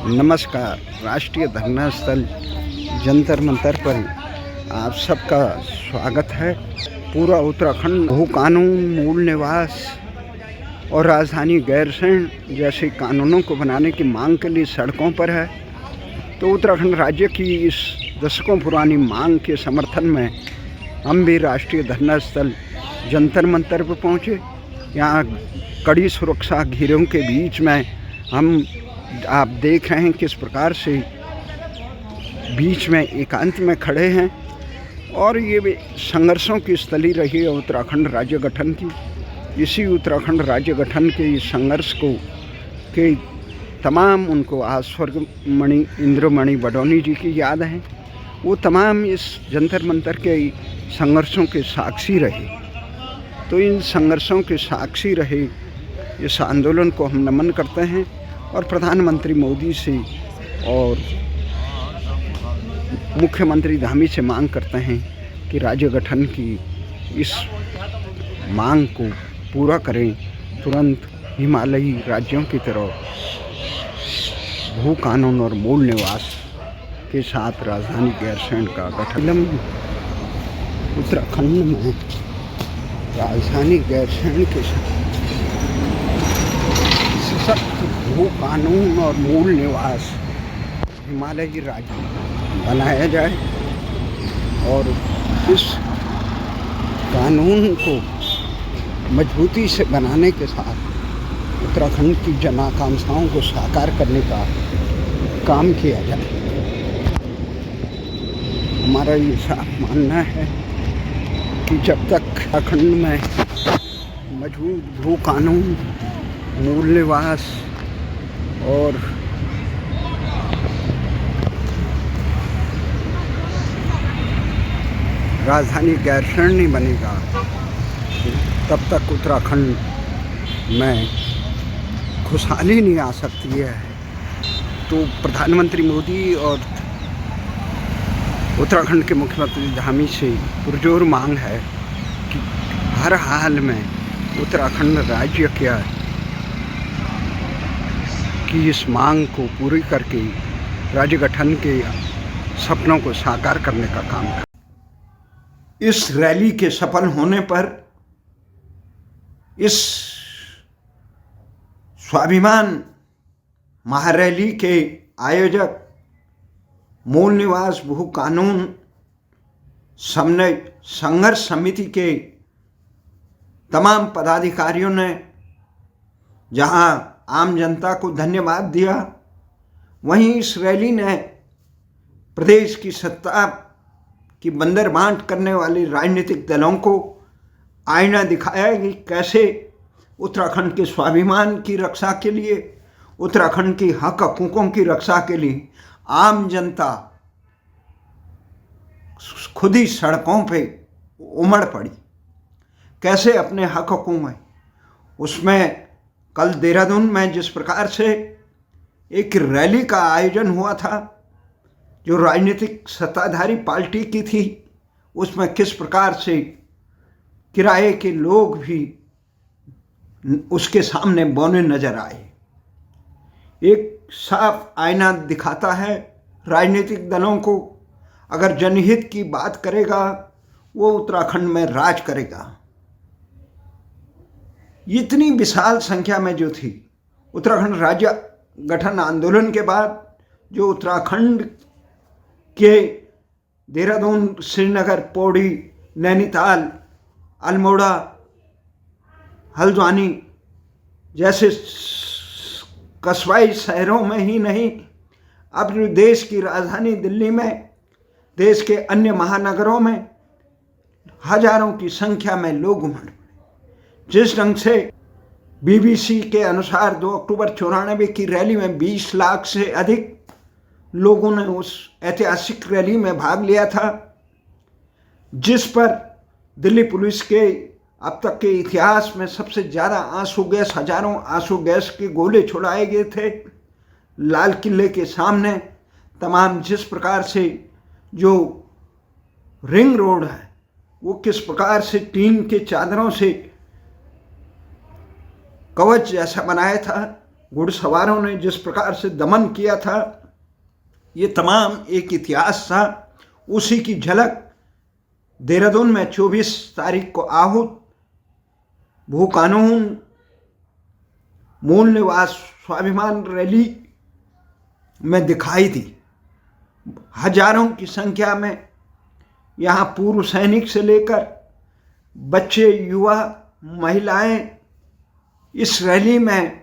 नमस्कार। राष्ट्रीय धरना स्थल जंतर मंतर पर आप सबका स्वागत है। पूरा उत्तराखंड भू कानून, मूल निवास और राजधानी गैरसैंण जैसे कानूनों को बनाने की मांग के लिए सड़कों पर है। तो उत्तराखंड राज्य की इस दशकों पुरानी मांग के समर्थन में हम भी राष्ट्रीय धरना स्थल जंतर मंतर पर पहुँचे। यहाँ कड़ी सुरक्षा घेरों के बीच में हम आप देख रहे हैं किस प्रकार से बीच में एकांत में खड़े हैं। और ये भी संघर्षों की स्थली रही है उत्तराखंड राज्य गठन की। इसी उत्तराखंड राज्य गठन के इस संघर्ष को के तमाम उनको आज स्वर्गमणि इंद्रमणि बडौनी जी की याद है। वो तमाम इस जंतर मंतर के संघर्षों के साक्षी रहे। तो इन संघर्षों के साक्षी रहे इस आंदोलन को हम नमन करते हैं और प्रधानमंत्री मोदी से और मुख्यमंत्री धामी से मांग करते हैं कि राज्य गठन की इस मांग को पूरा करें। तुरंत हिमालयी राज्यों की तरह भू कानून और मूल निवास के साथ राजधानी गैरसैंण का गठन। उत्तराखंड में राजधानी गैरसैंण के साथ सख्त भू कानून और मूल निवास हिमालयी राज्य बनाया जाए और इस कानून को मजबूती से बनाने के साथ उत्तराखंड की जन आकांक्षाओं को साकार करने का काम किया जाए। हमारा ये साफ मानना है कि जब तक उत्तराखंड में मजबूत भू कानून, मूल निवास और राजधानी गैरसैंण नहीं बनेगा तब तक उत्तराखंड में खुशहाली नहीं आ सकती है। तो प्रधानमंत्री मोदी और उत्तराखंड के मुख्यमंत्री धामी से पुरजोर मांग है कि हर हाल में उत्तराखंड राज्य की इस मांग को पूरी करके राज्य गठन के सपनों को साकार करने का काम करें। इस रैली के सफल होने पर इस स्वाभिमान महारैली के आयोजक मूल निवास भू कानून संघर्ष समिति के तमाम पदाधिकारियों ने जहां आम जनता को धन्यवाद दिया, वहीं इस रैली ने प्रदेश की सत्ता की बंदरबांट करने वाले राजनीतिक दलों को आईना दिखाया कि कैसे उत्तराखंड के स्वाभिमान की रक्षा के लिए, उत्तराखंड की हक हकूकों की रक्षा के लिए आम जनता खुद ही सड़कों पे उमड़ पड़ी। कैसे अपने हक हकूक में, उसमें कल देहरादून में जिस प्रकार से एक रैली का आयोजन हुआ था जो राजनीतिक सत्ताधारी पार्टी की थी, उसमें किस प्रकार से किराए के लोग भी उसके सामने बौने नजर आए। एक साफ आईना दिखाता है राजनीतिक दलों को, अगर जनहित की बात करेगा वो उत्तराखंड में राज करेगा। इतनी विशाल संख्या में जो थी उत्तराखंड राज्य गठन आंदोलन के बाद, जो उत्तराखंड के देहरादून, श्रीनगर, पौड़ी, नैनीताल, अल्मोड़ा, हल्द्वानी जैसे कस्बाई शहरों में ही नहीं, अब देश की राजधानी दिल्ली में, देश के अन्य महानगरों में हजारों की संख्या में लोग उमड़ पड़े। जिस ढंग से बीबीसी के अनुसार 2 अक्टूबर 94 की रैली में 20 लाख से अधिक लोगों ने उस ऐतिहासिक रैली में भाग लिया था, जिस पर दिल्ली पुलिस के अब तक के इतिहास में सबसे ज़्यादा आंसू गैस, हजारों आंसू गैस के गोले छुड़ाए गए थे। लाल किले के सामने तमाम जिस प्रकार से जो रिंग रोड है वो किस प्रकार से टीन के चादरों से कवच जैसा बनाया था, घुड़सवारों ने जिस प्रकार से दमन किया था, ये तमाम एक इतिहास था। उसी की झलक देहरादून में 24 तारीख को आहूत भू कानून मूल निवास स्वाभिमान रैली में दिखाई दी। हजारों की संख्या में यहाँ पूर्व सैनिक से लेकर बच्चे, युवा, महिलाएं इस रैली में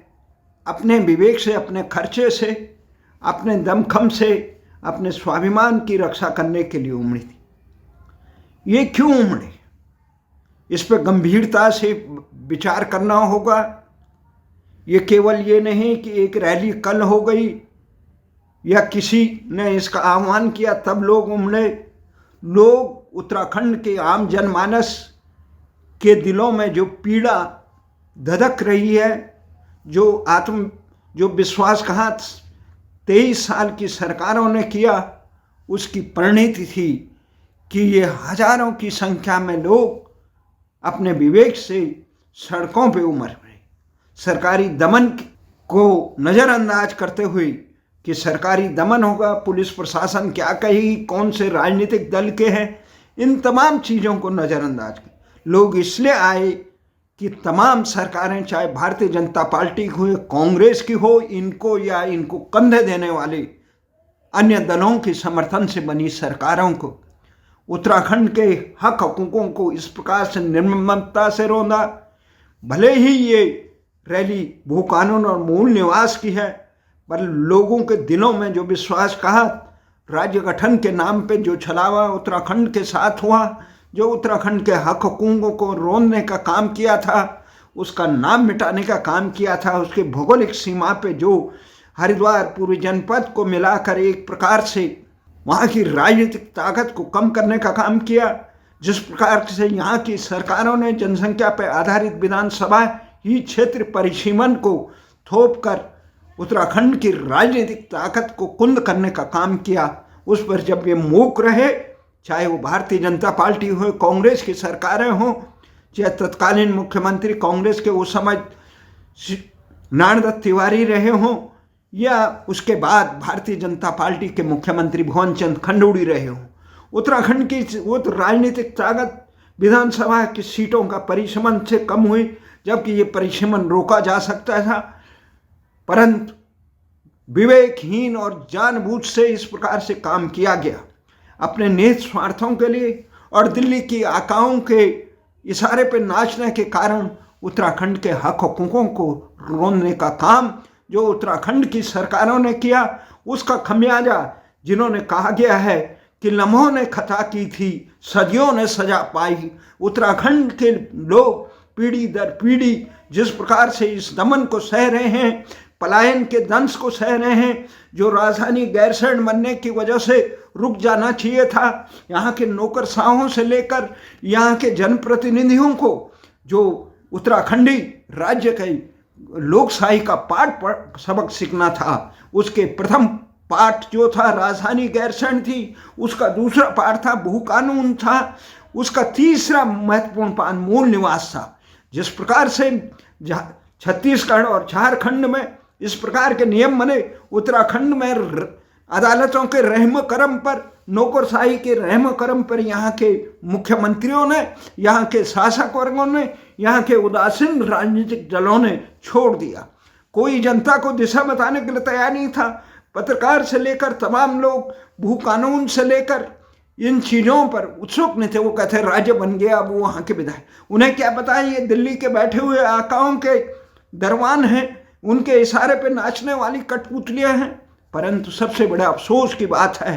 अपने विवेक से, अपने खर्चे से, अपने दमखम से अपने स्वाभिमान की रक्षा करने के लिए उमड़ी थी। ये क्यों उमड़े, इस पर गंभीरता से विचार करना होगा। ये केवल ये नहीं कि एक रैली कल हो गई या किसी ने इसका आह्वान किया तब लोग उमड़े। लोग उत्तराखंड के आम जनमानस के दिलों में जो पीड़ा धधक रही है, जो विश्वासघात 23 साल की सरकारों ने किया, उसकी परिणति थी कि ये हजारों की संख्या में लोग अपने विवेक से सड़कों पे उमड़ पड़े। सरकारी दमन को नज़रअंदाज करते हुए कि सरकारी दमन होगा, पुलिस प्रशासन क्या कही, कौन से राजनीतिक दल के हैं, इन तमाम चीज़ों को नज़रअंदाज कर लोग इसलिए आए कि तमाम सरकारें, चाहे भारतीय जनता पार्टी की हो, कांग्रेस की हो, इनको या इनको कंधे देने वाले अन्य दलों के समर्थन से बनी सरकारों को उत्तराखंड के हक हकूकों को इस प्रकार से निर्ममता से रोना। भले ही ये रैली भू कानून और मूल निवास की है, पर लोगों के दिलों में जो विश्वासघात राज्य गठन के नाम पे जो छलावा उत्तराखंड के साथ हुआ, जो उत्तराखंड के हक हकूकों को रोनने का काम किया था, उसका नाम मिटाने का काम किया था, उसके भौगोलिक सीमा पे जो हरिद्वार पूर्वी जनपद को मिलाकर एक प्रकार से वहाँ की राजनीतिक ताकत को कम करने का काम किया, जिस प्रकार से यहाँ की सरकारों ने जनसंख्या पर आधारित विधानसभा ही क्षेत्र परिसीमन को थोप कर उत्तराखंड की राजनीतिक ताकत को कुंद करने का काम किया, उस पर जब ये मूक रहे, चाहे वो भारतीय जनता पार्टी हो, कांग्रेस की सरकारें हों, चाहे तत्कालीन मुख्यमंत्री कांग्रेस के उस समय नारायण तिवारी रहे हों, या उसके बाद भारतीय जनता पार्टी के मुख्यमंत्री भुवन चंद खंडूड़ी रहे हों, उत्तराखंड की वो तो राजनीतिक ताकत विधानसभा की सीटों का परिसीमन से कम हुई, जबकि ये परिसीमन रोका जा सकता था, परंतु विवेकहीन और जानबूझ से इस प्रकार से काम किया गया अपने निहित स्वार्थों के लिए और दिल्ली की आकाओं के इशारे पर नाचने के कारण उत्तराखंड के हक हकूकों को रोनने का काम जो उत्तराखंड की सरकारों ने किया, उसका खमियाजा जिन्होंने कहा गया है कि लम्हों ने खता की थी, सदियों ने सजा पाई। उत्तराखंड के लोग पीढ़ी दर पीढ़ी जिस प्रकार से इस दमन को सह रहे हैं, पलायन के दंश को सह रहे हैं, जो राजधानी गैरसैंण बनने की वजह से रुक जाना चाहिए था, यहाँ के नौकरशाहों से लेकर यहाँ के जनप्रतिनिधियों को जो उत्तराखंडी राज्य के लोकशाही का पाठ सबक सीखना था, उसके प्रथम पाठ जो था राजधानी गैरसैंण थी, उसका दूसरा पाठ था भू कानून था, उसका तीसरा महत्वपूर्ण पाठ मूल निवास था। जिस प्रकार से छत्तीसगढ़ और झारखंड में इस प्रकार के नियम बने, उत्तराखंड में अदालतों के रहम करम पर, नौकरशाही के रहम करम पर यहाँ के मुख्यमंत्रियों ने, यहाँ के शासक वर्गों ने, यहाँ के उदासीन राजनीतिक दलों ने छोड़ दिया। कोई जनता को दिशा बताने के लिए तैयार नहीं था। पत्रकार से लेकर तमाम लोग भू कानून से लेकर इन चीज़ों पर उत्सुक नहीं थे। वो कहते राज्य बन गया, अब वो वहाँ के विधायक, उन्हें क्या पता है ये दिल्ली के बैठे हुए आकाओं के दरबान हैं, उनके इशारे पे नाचने वाली कठपुतलियाँ हैं। परंतु सबसे बड़ा अफसोस की बात है